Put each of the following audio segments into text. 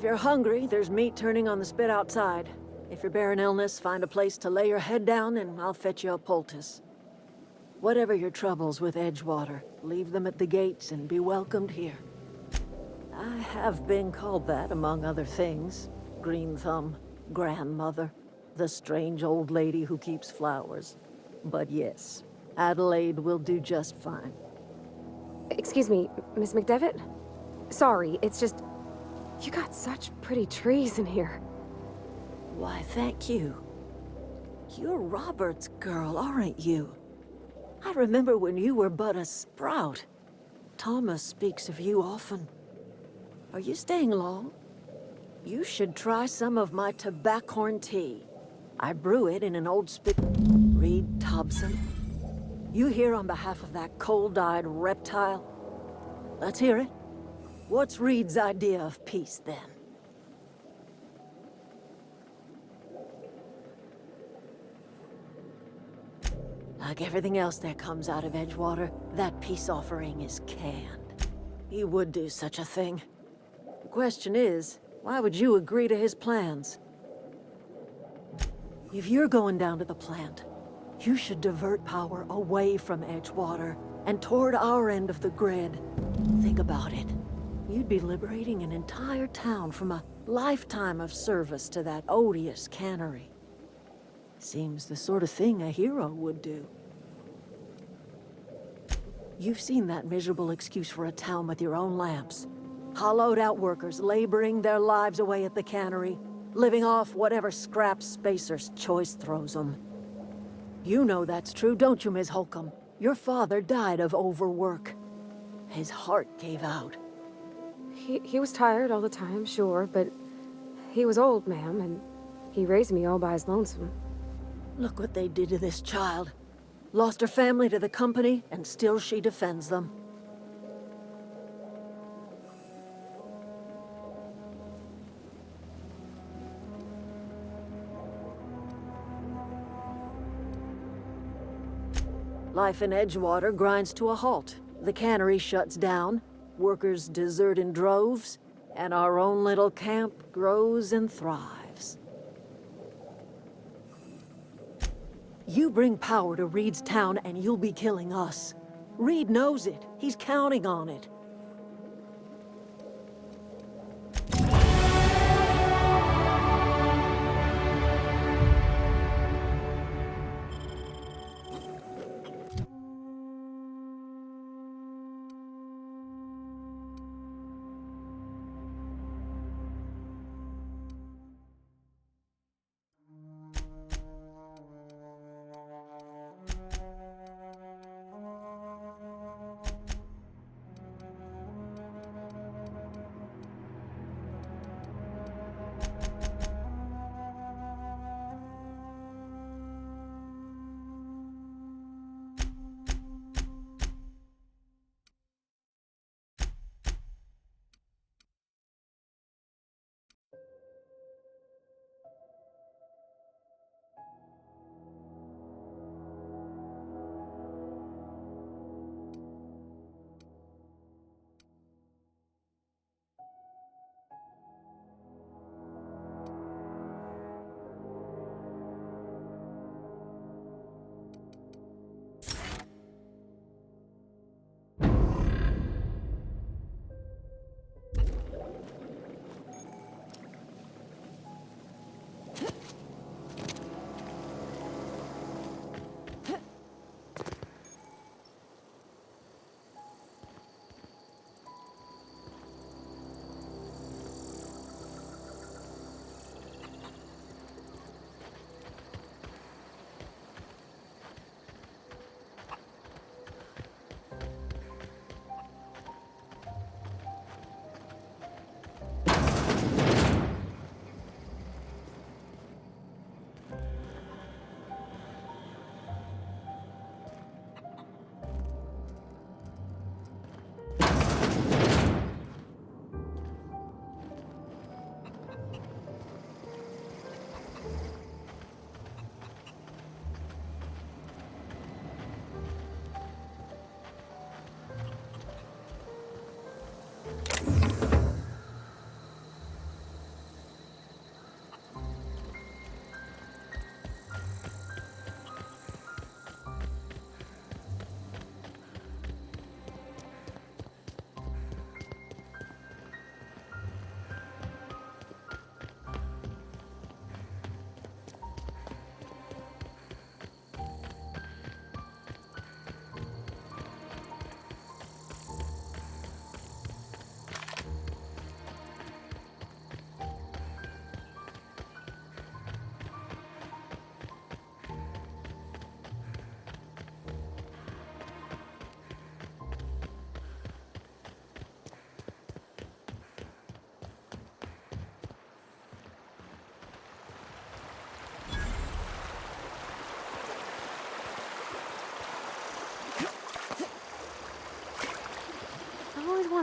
If you're hungry, there's meat turning on the spit outside. If you're bearing illness, find a place to lay your head down and I'll fetch you a poultice. Whatever your troubles with Edgewater, leave them at the gates and be welcomed here. I have been called that, among other things. Green Thumb, grandmother, the strange old lady who keeps flowers. But yes, Adelaide will do just fine. Excuse me, Miss McDevitt? Sorry, it's just... You got such pretty trees in here. Why, thank you. You're Robert's girl, aren't you? I remember when you were but a sprout. Thomas speaks of you often. Are you staying long? You should try some of my tobaccorn tea. I brew it in an old spit... Reed Thompson. You here on behalf of that cold-eyed reptile? Let's hear it. What's Reed's idea of peace, then? Like everything else that comes out of Edgewater, that peace offering is canned. He would do such a thing. The question is, why would you agree to his plans? If you're going down to the plant, you should divert power away from Edgewater and toward our end of the grid. Think about it. You'd be liberating an entire town from a lifetime of service to that odious cannery. Seems the sort of thing a hero would do. You've seen that miserable excuse for a town with your own lamps. Hollowed-out workers laboring their lives away at the cannery, living off whatever scraps Spacer's choice throws them. You know that's true, don't you, Ms. Holcomb? Your father died of overwork. His heart gave out. He was tired all the time, sure, but he was old, ma'am, and he raised me all by his lonesome. Look what they did to this child. Lost her family to the company, and still she defends them. Life in Edgewater grinds to a halt. The cannery shuts down, workers desert in droves, and our own little camp grows and thrives. You bring power to Reed's town and you'll be killing us. Reed knows it. He's counting on it.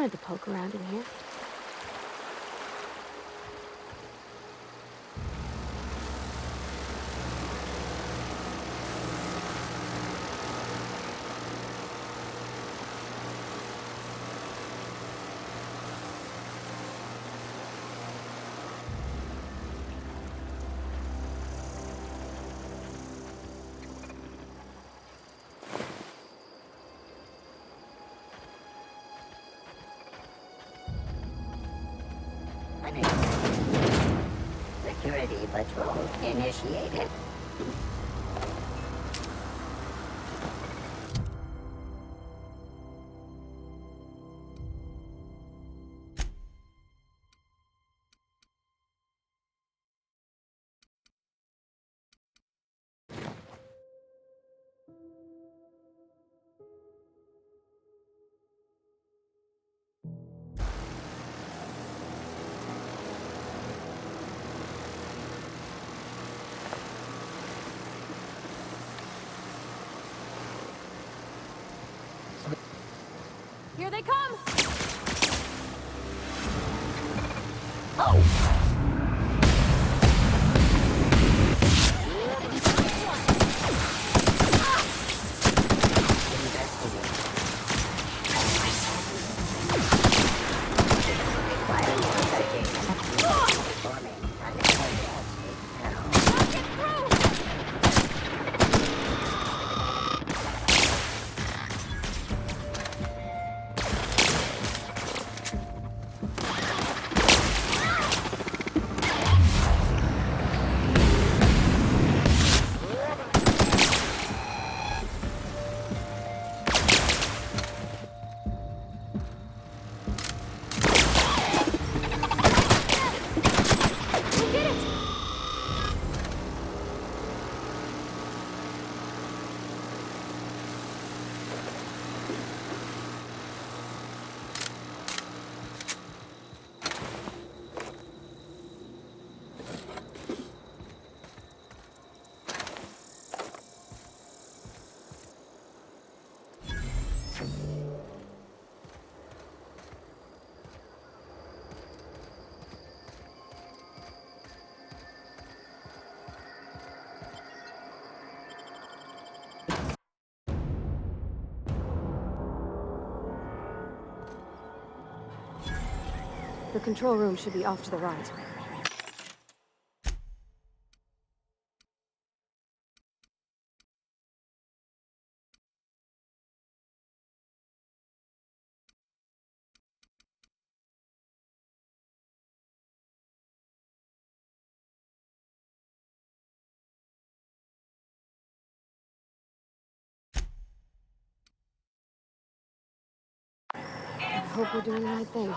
wanted to poke around in here. Security patrol initiated. Here they come! The control room should be off to the right. I hope we're doing the right thing.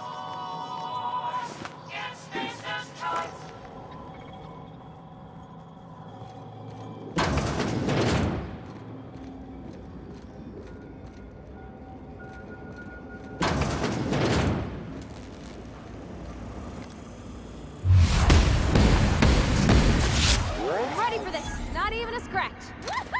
I'm ready for this! Not even a scratch! Woohoo!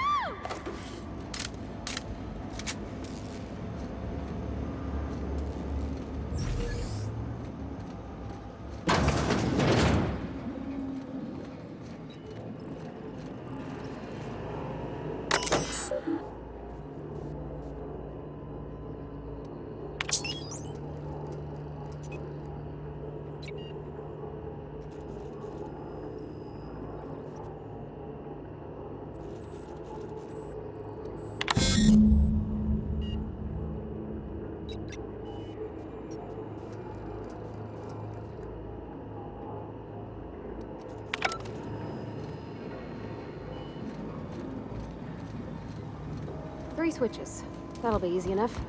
Three switches. That'll be easy enough.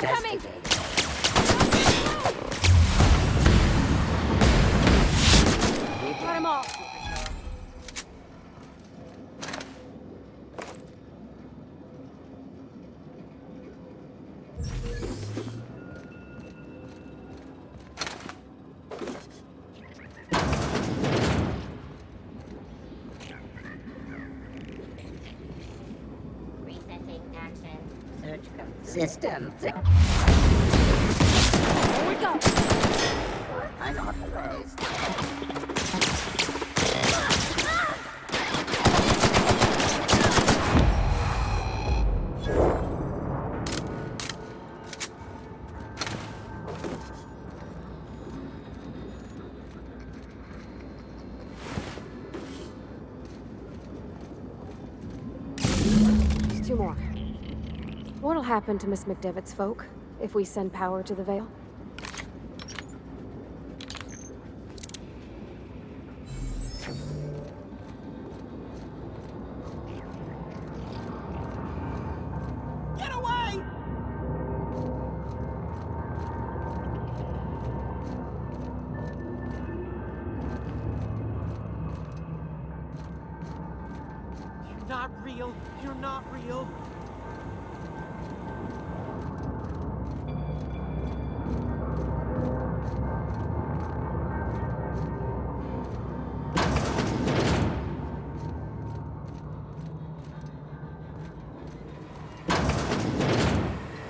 coming! Got him all. Resetting action. Search system. Here we go. Unauthorized. Just two more. What'll happen to Miss McDevitt's folk if we send power to the Vale? Get away! You're not real. You're not real.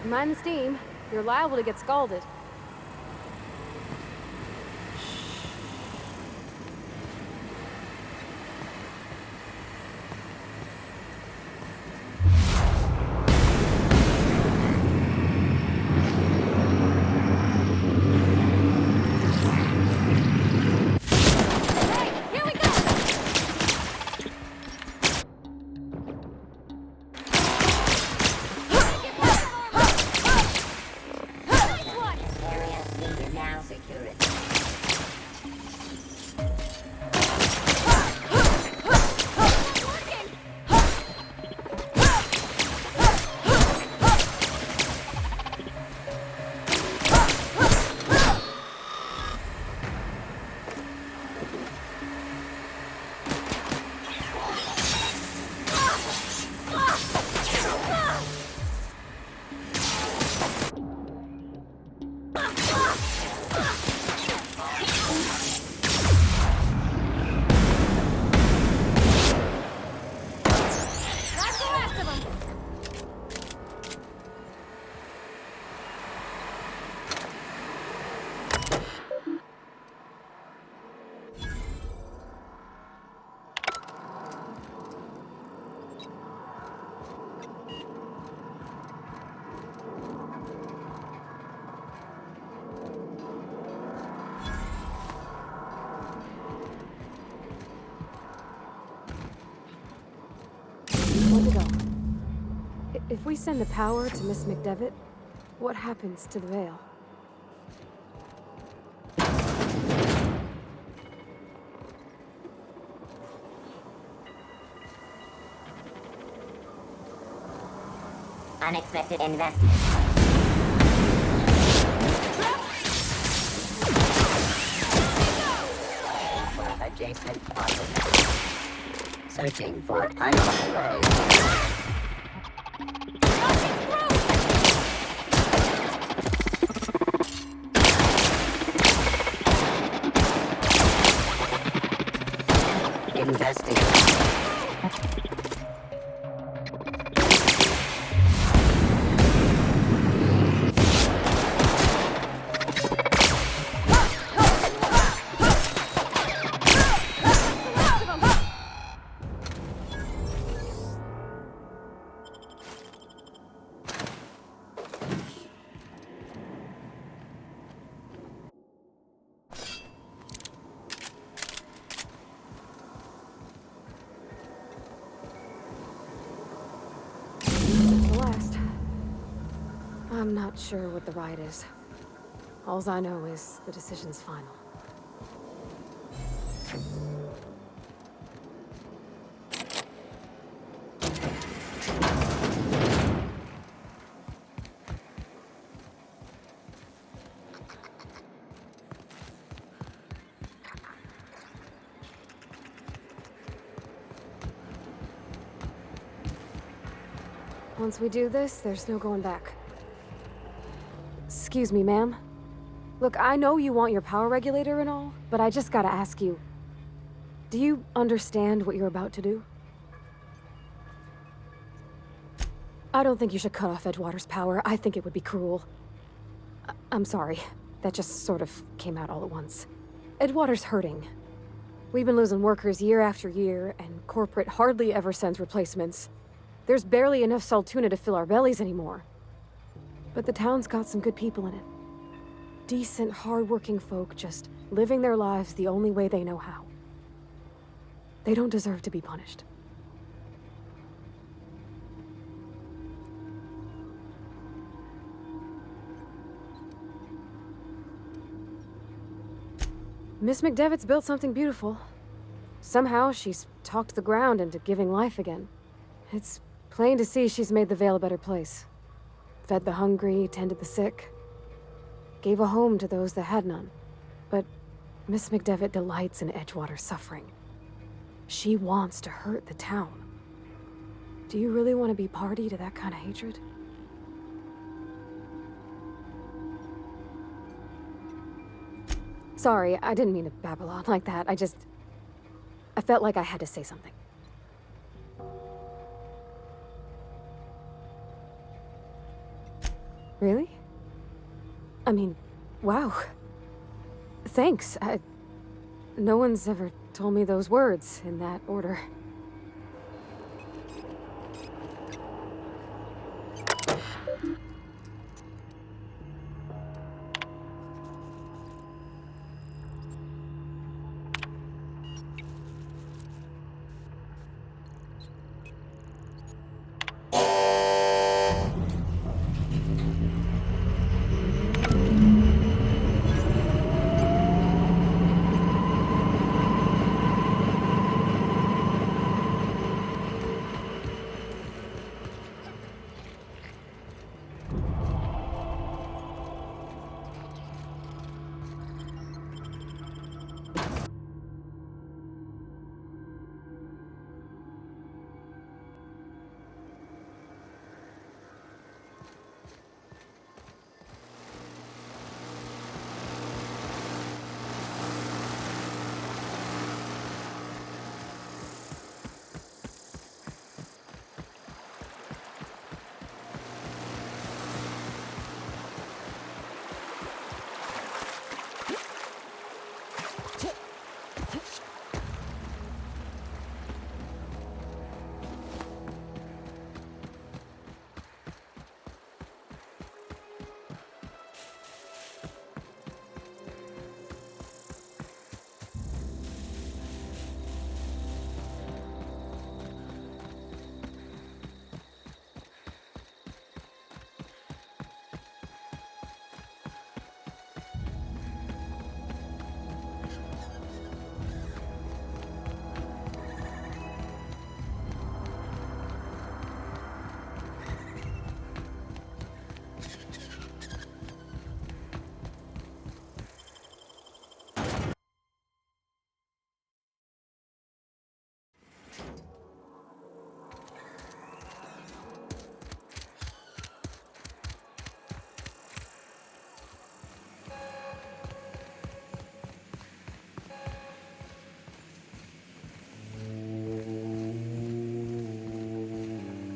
Mind the steam. You're liable to get scalded. Hey, here we go! Nice one! Area needed now. Security. Working! That's the last of them! Where'd it go? If we send the power to Miss McDevitt, what happens to the Vale? Unexpected investment. Adjacent office. Searching for unauthorized. Investigate. I'm not sure what the right is. Alls I know is the decision's final. Once we do this, there's no going back. Excuse me, ma'am. Look, I know you want your power regulator and all, but I just gotta ask you. Do you understand what you're about to do? I don't think you should cut off Edgewater's power. I think it would be cruel. I'm sorry. That just sort of came out all at once. Edgewater's hurting. We've been losing workers year after year, and corporate hardly ever sends replacements. There's barely enough Saltuna to fill our bellies anymore. But the town's got some good people in it. Decent, hard-working folk just living their lives the only way they know how. They don't deserve to be punished. Miss McDevitt's built something beautiful. Somehow, she's talked the ground into giving life again. It's plain to see she's made the Vale a better place. Fed the hungry, tended the sick. Gave a home to those that had none. But Miss McDevitt delights in Edgewater's suffering. She wants to hurt the town. Do you really want to be party to that kind of hatred? Sorry, I didn't mean to babble on like that. I felt like I had to say something. Really? I mean, wow. Thanks. No one's ever told me those words in that order.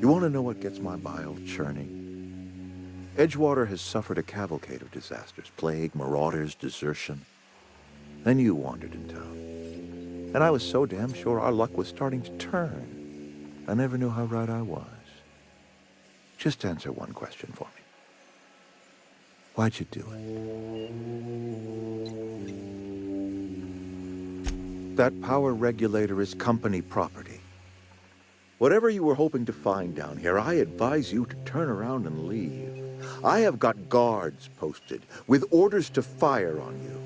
You want to know what gets my bile churning? Edgewater has suffered a cavalcade of disasters, plague, marauders, desertion. Then you wandered in town. And I was so damn sure our luck was starting to turn. I never knew how right I was. Just answer one question for me. Why'd you do it? That power regulator is company property. Whatever you were hoping to find down here, I advise you to turn around and leave. I have got guards posted with orders to fire on you.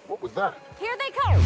What was that? Here they come!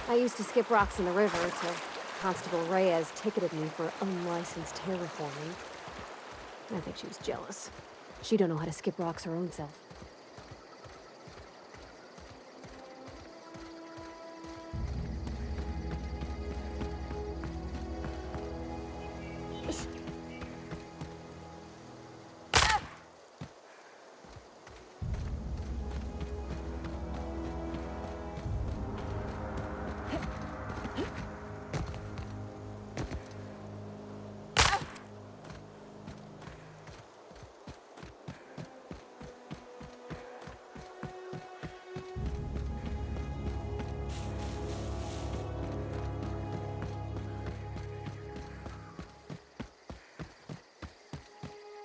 I used to skip rocks in the river till Constable Reyes ticketed me for unlicensed terraforming. I think she was jealous. She don't know how to skip rocks her own self.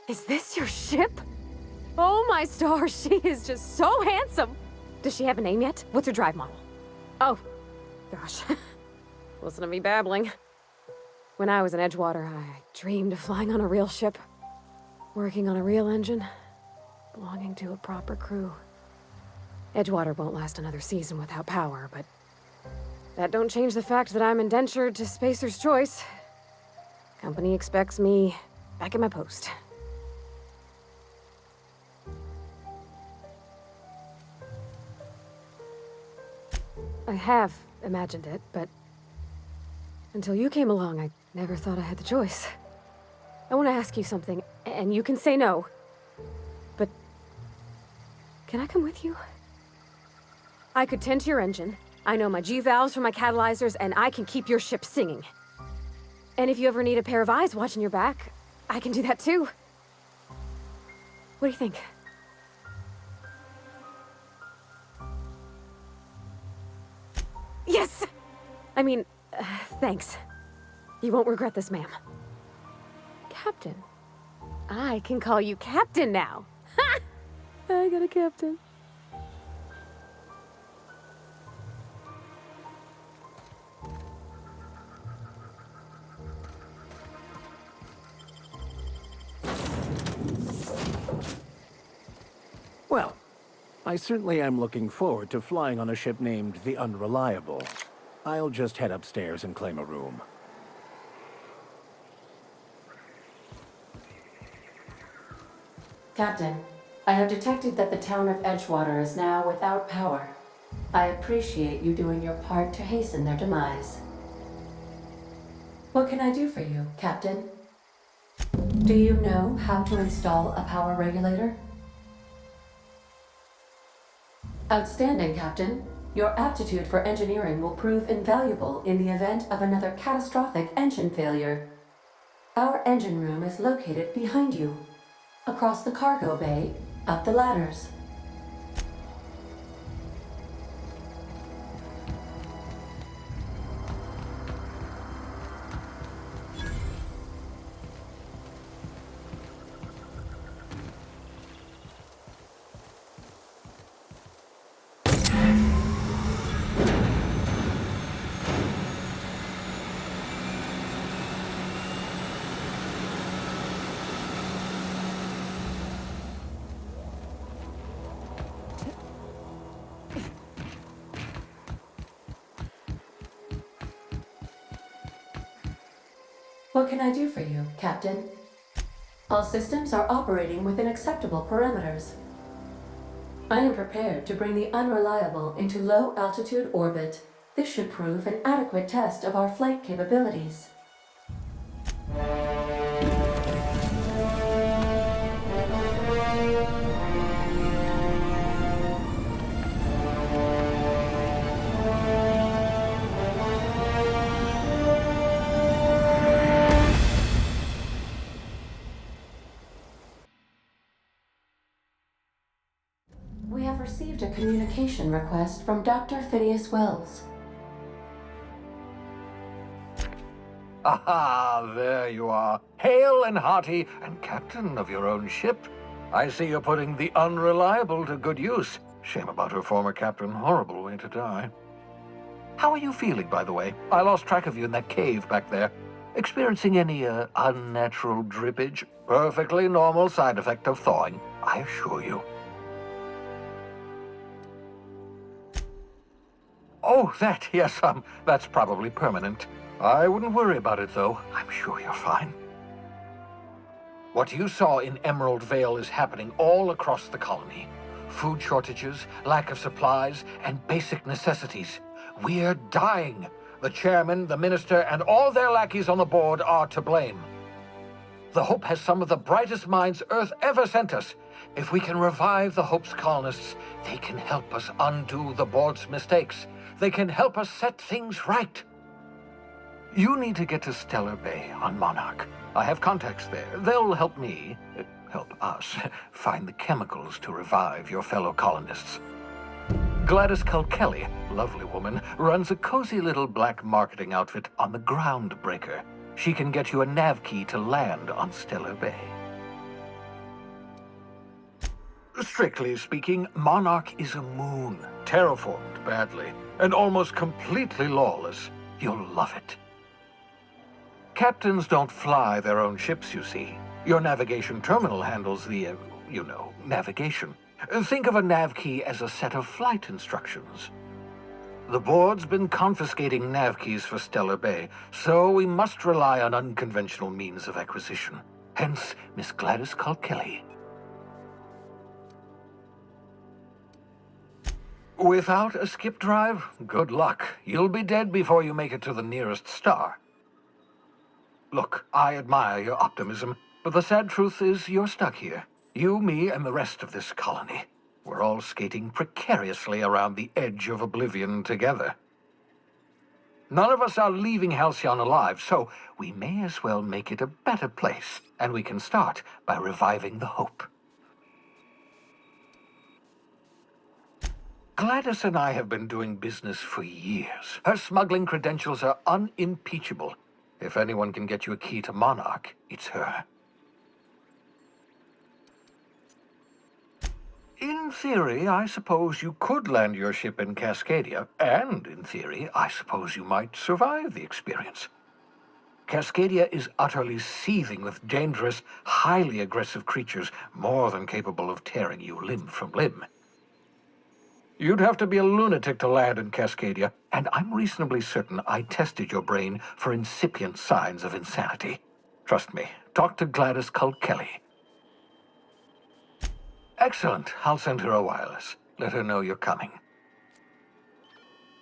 Is this your ship? Oh my stars, she is just so handsome! Does she have a name yet? What's her drive model? Oh, gosh. Listen to me babbling. When I was in Edgewater, I dreamed of flying on a real ship. Working on a real engine. Belonging to a proper crew. Edgewater won't last another season without power, but that don't change the fact that I'm indentured to Spacer's Choice. Company expects me back at my post. I have imagined it, but until you came along, I never thought I had the choice. I want to ask you something, and you can say no, but can I come with you? I could tend to your engine. I know my G-valves from my catalyzers, and I can keep your ship singing. And if you ever need a pair of eyes watching your back, I can do that too. What do you think? Yes! I mean, thanks. You won't regret this, ma'am. Captain. I can call you Captain now. Ha! I got a captain. Well, I certainly am looking forward to flying on a ship named the Unreliable. I'll just head upstairs and claim a room. Captain, I have detected that the town of Edgewater is now without power. I appreciate you doing your part to hasten their demise. What can I do for you, Captain? Do you know how to install a power regulator? Outstanding, Captain. Your aptitude for engineering will prove invaluable in the event of another catastrophic engine failure. Our engine room is located behind you. Across the cargo bay, up the ladders. What can I do for you, Captain? All systems are operating within acceptable parameters. I am prepared to bring the Unreliable into low-altitude orbit. This should prove an adequate test of our flight capabilities. We have received a communication request from Dr. Phineas Wells. Aha, there you are. Hale and hearty, and captain of your own ship. I see you're putting the Unreliable to good use. Shame about her former captain. Horrible way to die. How are you feeling, by the way? I lost track of you in that cave back there. Experiencing any, unnatural drippage? Perfectly normal side effect of thawing, I assure you. Oh, that, yes, that's probably permanent. I wouldn't worry about it, though. I'm sure you're fine. What you saw in Emerald Vale is happening all across the colony. Food shortages, lack of supplies, and basic necessities. We're dying. The chairman, the minister, and all their lackeys on the board are to blame. The Hope has some of the brightest minds Earth ever sent us. If we can revive the Hope's colonists, they can help us undo the board's mistakes. They can help us set things right. You need to get to Stellar Bay on Monarch. I have contacts there. They'll help me, help us, find the chemicals to revive your fellow colonists. Gladys Culkelly, lovely woman, runs a cozy little black marketing outfit on the Groundbreaker. She can get you a nav key to land on Stellar Bay. Strictly speaking, Monarch is a moon, terraformed badly, and almost completely lawless. You'll love it. Captains don't fly their own ships, you see. Your navigation terminal handles the, navigation. Think of a nav key as a set of flight instructions. The board's been confiscating nav keys for Stellar Bay, so we must rely on unconventional means of acquisition. Hence, Miss Gladys Culkelly. Without a skip drive, good luck. You'll be dead before you make it to the nearest star. Look, I admire your optimism, but the sad truth is you're stuck here. You, me, and the rest of this colony. We're all skating precariously around the edge of oblivion together. None of us are leaving Halcyon alive, so we may as well make it a better place, and we can start by reviving the Hope. Gladys and I have been doing business for years. Her smuggling credentials are unimpeachable. If anyone can get you a key to Monarch, it's her. In theory, I suppose you could land your ship in Cascadia, and in theory, I suppose you might survive the experience. Cascadia is utterly seething with dangerous, highly aggressive creatures, more than capable of tearing you limb from limb. You'd have to be a lunatic to land in Cascadia, and I'm reasonably certain I tested your brain for incipient signs of insanity. Trust me, talk to Gladys Culkelly. Excellent. I'll send her a wireless. Let her know you're coming.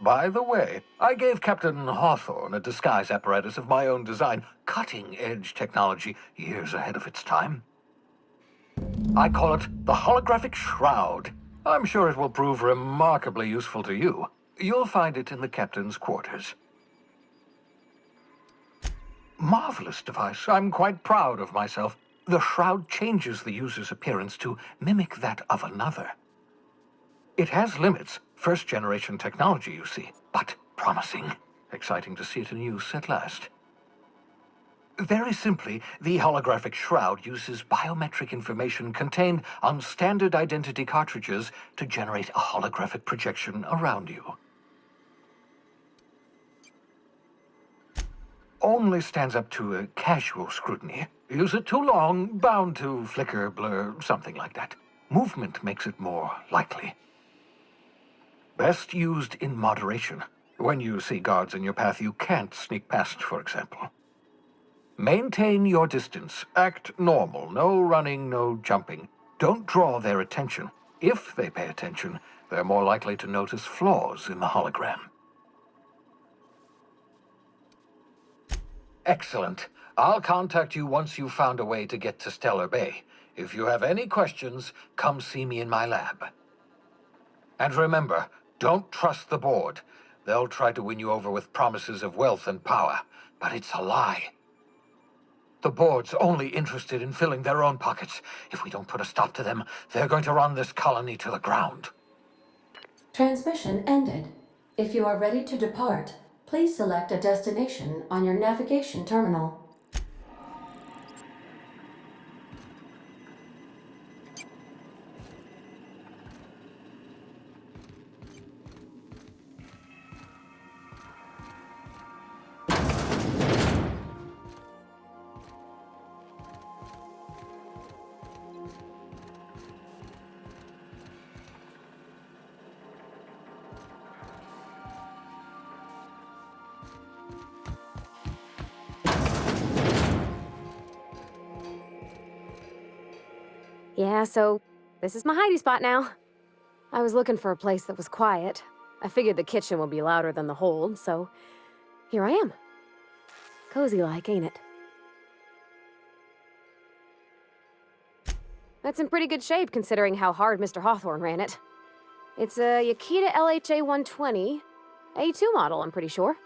By the way, I gave Captain Hawthorne a disguise apparatus of my own design, cutting-edge technology years ahead of its time. I call it the Holographic Shroud. I'm sure it will prove remarkably useful to you. You'll find it in the captain's quarters. Marvelous device. I'm quite proud of myself. The shroud changes the user's appearance to mimic that of another. It has limits, first-generation technology, you see, but promising. Exciting to see it in use at last. Very simply, the holographic shroud uses biometric information contained on standard identity cartridges to generate a holographic projection around you. Only stands up to a casual scrutiny. Use it too long, bound to flicker, blur, something like that. Movement makes it more likely. Best used in moderation. When you see guards in your path you can't sneak past, for example. Maintain your distance. Act normal. No running, no jumping. Don't draw their attention. If they pay attention, they're more likely to notice flaws in the hologram. Excellent. I'll contact you once you've found a way to get to Stellar Bay. If you have any questions, come see me in my lab. And remember, don't trust the board. They'll try to win you over with promises of wealth and power, but it's a lie. The board's only interested in filling their own pockets. If we don't put a stop to them, they're going to run this colony to the ground. Transmission ended. If you are ready to depart, please select a destination on your navigation terminal. Yeah, so this is my hidey spot now. I was looking for a place that was quiet. I figured the kitchen would be louder than the hold, so here I am. Cozy-like, ain't it? That's in pretty good shape considering how hard Mr. Hawthorne ran it. It's a Yakita LHA 120, A2 model, I'm pretty sure.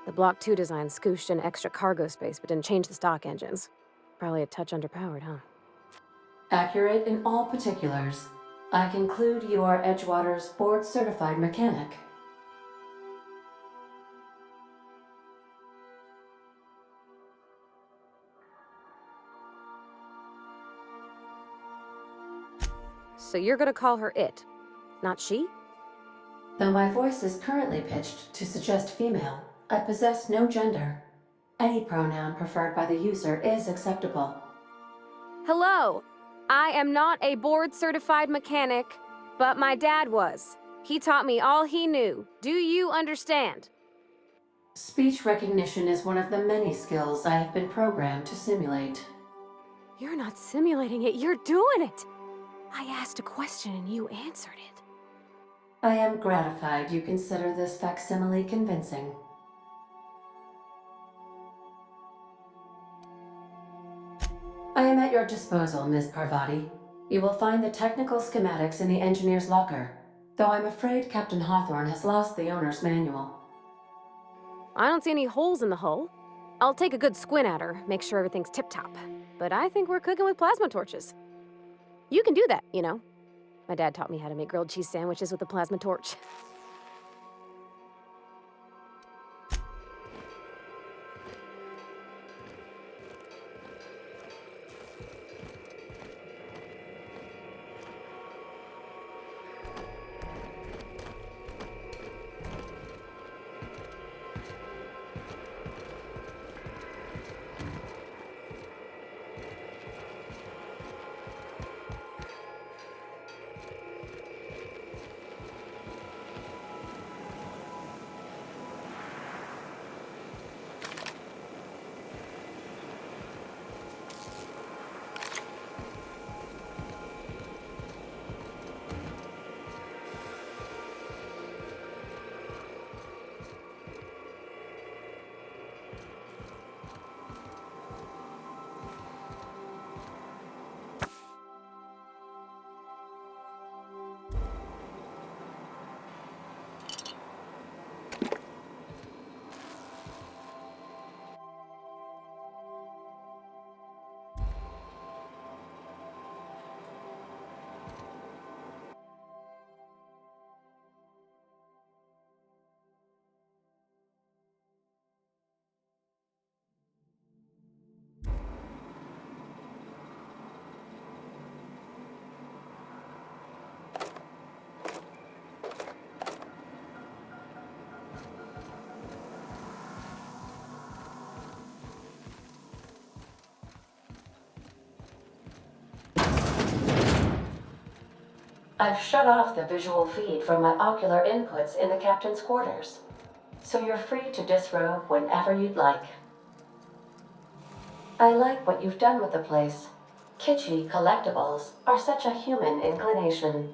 The Block 2 design scooshed in extra cargo space but didn't change the stock engines. Probably a touch underpowered, huh? Accurate in all particulars. I conclude you are Edgewater's board-certified mechanic. So you're gonna call her it, not she? Though my voice is currently pitched to suggest female, I possess no gender. Any pronoun preferred by the user is acceptable. Hello! I am not a board-certified mechanic, but my dad was. He taught me all he knew. Do you understand? Speech recognition is one of the many skills I have been programmed to simulate. You're not simulating it, you're doing it! I asked a question and you answered it. I am gratified you consider this facsimile convincing. I am at your disposal, Ms. Parvati. You will find the technical schematics in the engineer's locker, though I'm afraid Captain Hawthorne has lost the owner's manual. I don't see any holes in the hull. I'll take a good squint at her, make sure everything's tip-top. But I think we're cooking with plasma torches. You can do that, you know. My dad taught me how to make grilled cheese sandwiches with a plasma torch. I've shut off the visual feed from my ocular inputs in the captain's quarters, so you're free to disrobe whenever you'd like. I like what you've done with the place. Kitschy collectibles are such a human inclination.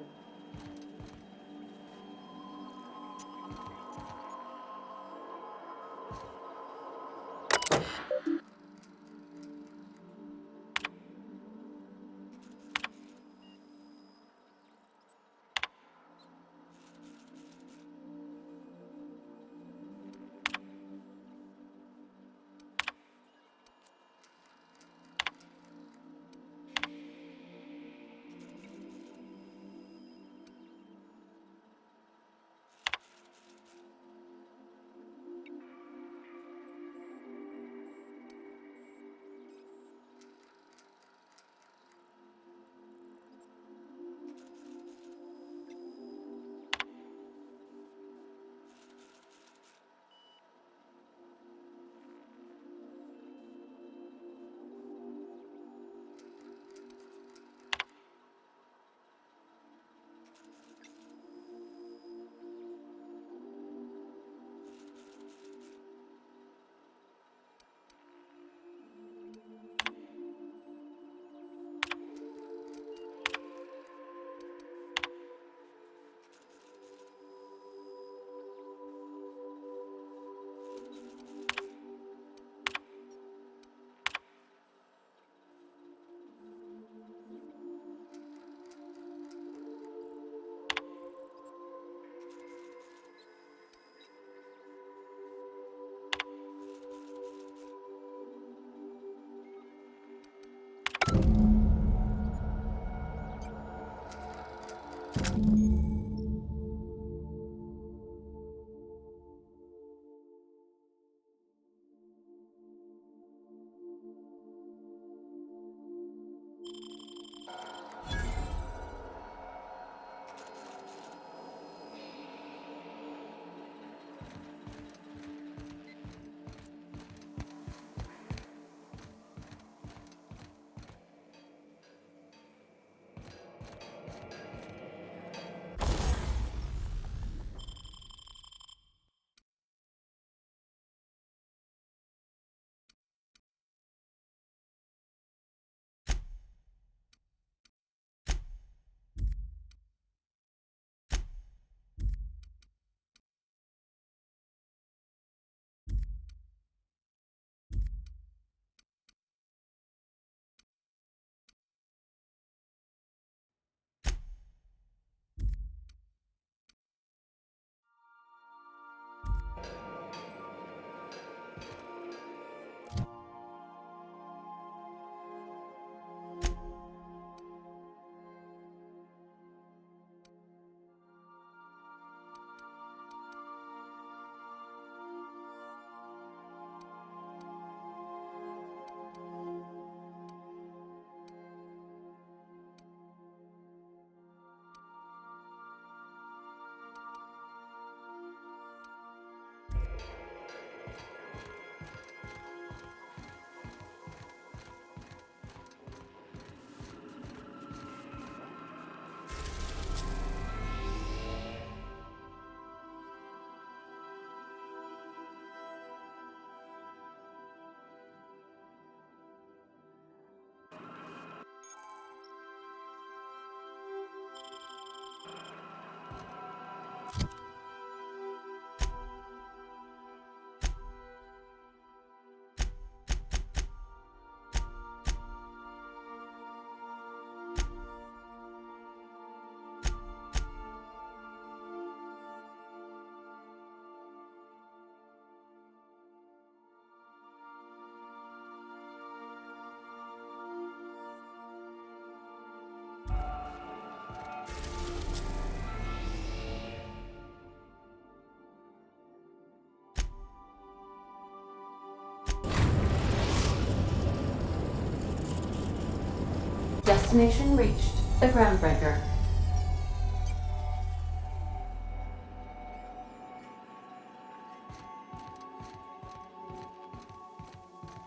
Destination reached. The Groundbreaker.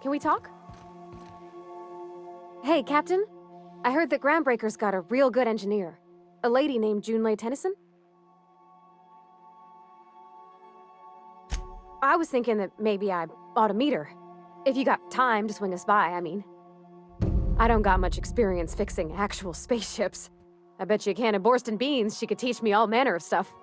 Can we talk? Hey, Captain. I heard that Groundbreaker's got a real good engineer. A lady named Junlei Tennyson? I was thinking that maybe I ought to meet her. If you got time to swing us by, I mean. I don't got much experience fixing actual spaceships. I bet you a can of Borston beans she could teach me all manner of stuff.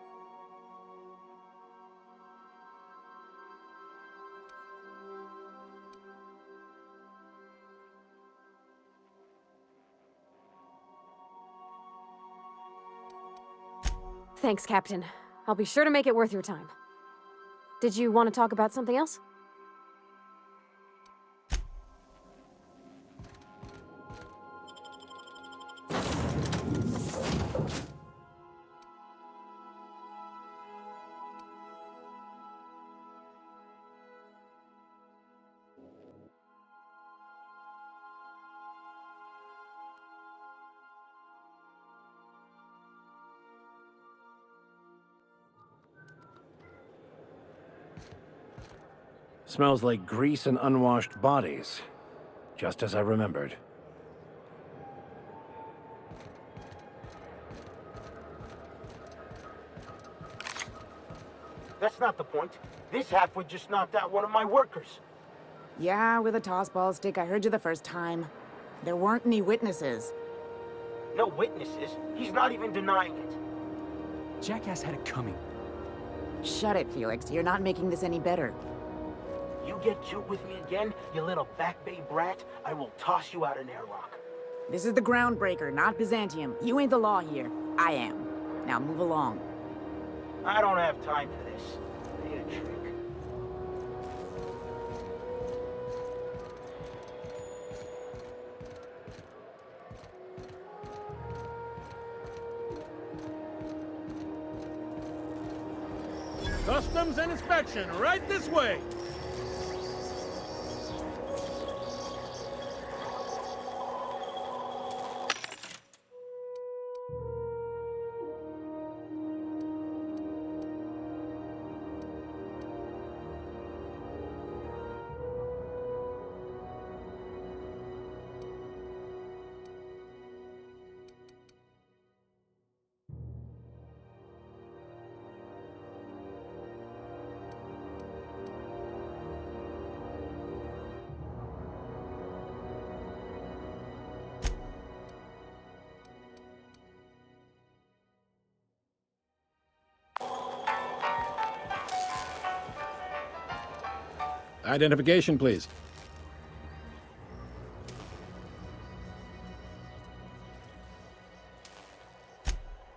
Thanks, Captain. I'll be sure to make it worth your time. Did you want to talk about something else? Smells like grease and unwashed bodies. Just as I remembered. That's not the point. This halfwit just knocked out one of my workers. Yeah, with a tossball stick, I heard you the first time. There weren't any witnesses. No witnesses. He's not even denying it. Jackass had it coming. Shut it, Felix. You're not making this any better. You get cute with me again, you little back bay brat, I will toss you out an airlock. This is the Groundbreaker, not Byzantium. You ain't the law here. I am. Now move along. I don't have time for this. I need a trick. Customs and inspection, right this way! Identification, please.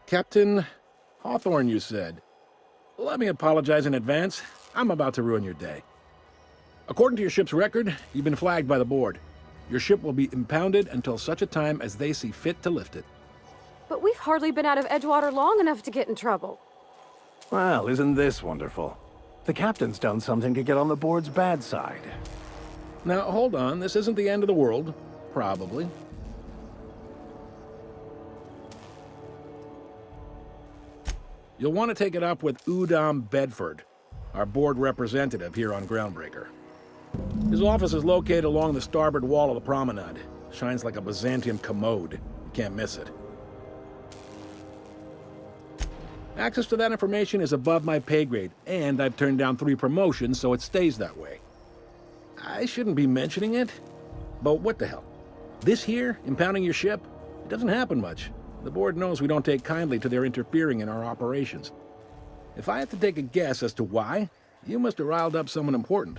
Captain Hawthorne, you said. Let me apologize in advance. I'm about to ruin your day. According to your ship's record, you've been flagged by the board. Your ship will be impounded until such a time as they see fit to lift it. But we've hardly been out of Edgewater long enough to get in trouble. Well, isn't this wonderful? The captain's done something to get on the board's bad side. Now, hold on. This isn't the end of the world. Probably. You'll want to take it up with Udom Bedford, our board representative here on Groundbreaker. His office is located along the starboard wall of the promenade. Shines like a Byzantium commode. You can't miss it. Access to that information is above my pay grade, and I've turned down 3 promotions, so it stays that way. I shouldn't be mentioning it, but what the hell? This here, impounding your ship, it doesn't happen much. The board knows we don't take kindly to their interfering in our operations. If I had to take a guess as to why, you must have riled up someone important.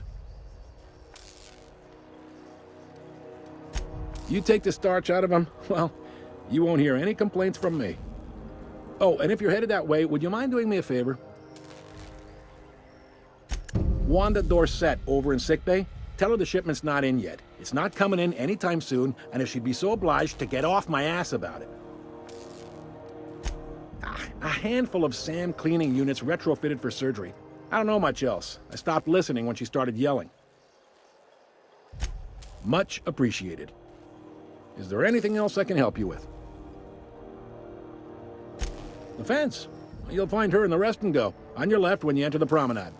You take the starch out of them, well, you won't hear any complaints from me. Oh, and if you're headed that way, would you mind doing me a favor? Wanda Dorset over in sickbay, tell her the shipment's not in yet. It's not coming in anytime soon, and if she'd be so obliged to get off my ass about it. A handful of SAM cleaning units retrofitted for surgery. I don't know much else. I stopped listening when she started yelling. Much appreciated. Is there anything else I can help you with? The fence. You'll find her in the rest and go, on your left when you enter the promenade.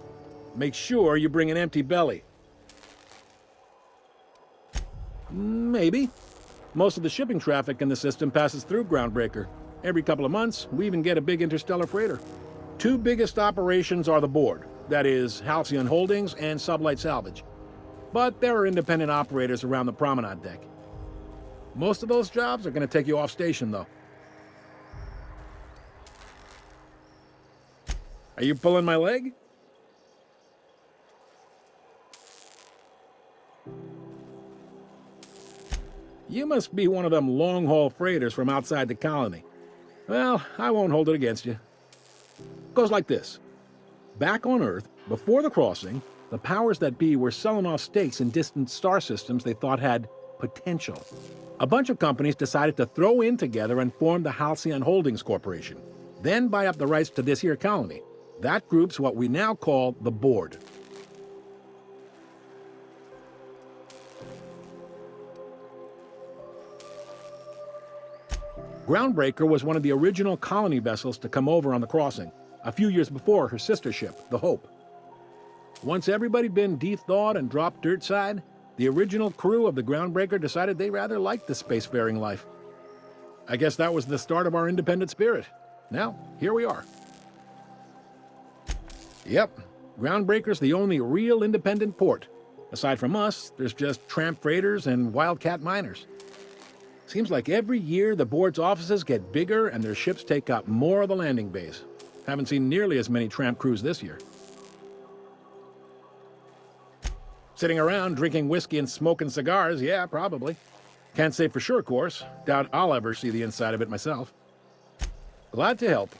Make sure you bring an empty belly. Maybe. Most of the shipping traffic in the system passes through Groundbreaker. Every couple of months, we even get a big interstellar freighter. 2 biggest operations are the board. That is, Halcyon Holdings and Sublight Salvage. But there are independent operators around the promenade deck. Most of those jobs are going to take you off station, though. Are you pulling my leg? You must be one of them long-haul freighters from outside the colony. Well, I won't hold it against you. Goes like this. Back on Earth, before the crossing, the powers that be were selling off stakes in distant star systems they thought had potential. A bunch of companies decided to throw in together and form the Halcyon Holdings Corporation, then buy up the rights to this here colony. That group's what we now call the Board. Groundbreaker was one of the original colony vessels to come over on the crossing, a few years before her sister ship, the Hope. Once everybody'd been de-thawed and dropped dirtside, the original crew of the Groundbreaker decided they rather liked the spacefaring life. I guess that was the start of our independent spirit. Now, here we are. Yep, Groundbreaker's the only real independent port. Aside from us, there's just tramp freighters and wildcat miners. Seems like every year the board's offices get bigger and their ships take up more of the landing bays. Haven't seen nearly as many tramp crews this year. Sitting around drinking whiskey and smoking cigars, yeah, probably. Can't say for sure, of course. Doubt I'll ever see the inside of it myself. Glad to help.